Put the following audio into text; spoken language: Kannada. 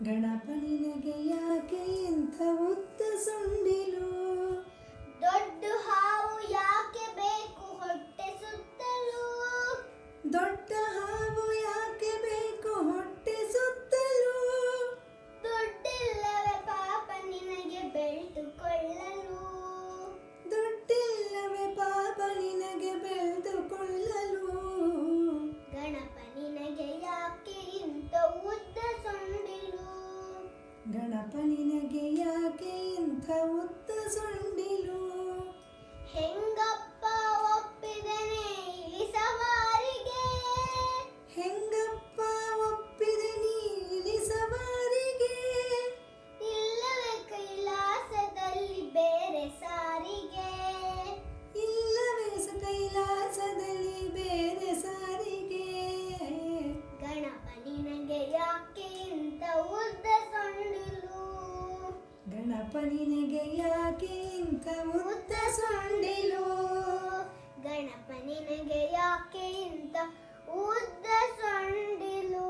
ಗಣಪ ನಿನಗೆ ಯಾಕೆ ಇಂಥ ಉದ್ದ ಸೊಂಡಿಲು? ದೊಡ್ಡ ಹಾವು ಯಾಕೆ ಬೇಕು ಹೊಟ್ಟೆ ಸುತ್ತಲೂ? ದೊಡ್ಡ ಹಾವು ಯಾಕೆ ಬೇಕು ಹೊಟ್ಟೆ ಸುತ್ತಲೂ? ದುಡ್ಡಿಲ್ಲವೇ ಪಾಪ ನಿನಗೆ ಬೆಳೆದುಕೊಳ್ಳಲು? ದುಡ್ಡಿಲ್ಲವೇ ಪಾಪ ನಿನಗೆ ಬೆಳೆದುಕೊಳ್ಳಲು? ಗಣಪ ನಿನಗೆ ಯಾಕೆ ಇಂಥ ಉದ್ದ ಸೊಂಡಿಲು? ಗಣಪ ನಿನಗೆ ಯಾಕೆ ಇಂಥ ಉದ್ದ ಸೊಂಡಿಲು? ಹೆಂಗಪ್ಪ ಒಪ್ಪಿದನೆ ಇಲಿ ಸವಾರಿಗೆ? ಹೆಂಗಪ್ಪ ಒಪ್ಪಿದೆ ನೀ ಇಲಿ ಸವಾರಿಗೆ? ಇಲ್ಲವೇ ಕೈಲಾಸದಲ್ಲಿ ಬೇರೆ ಸಾರಿಗೆ? ಇಲ್ಲವೇ ಕೈಲಾಸದಲ್ಲಿ ಬೇರೆ ಸಾರಿಗೆ? ಗಣಪ ನಿನಗೆ ಯಾಕೆ ಇಂಥ ಉದ್ದ ಸೊಂಡಿಲು? ಗಣಪ ನಿನಗೆ ಯಾಕೆ ಇಂಥ ಉದ್ದ ಸೊಂಡಿಲು? ಗಣಪ ನಿನಗೆ ಯಾಕೆ ಇಂಥ ಉದ್ದ ಸೊಂಡಿಲು?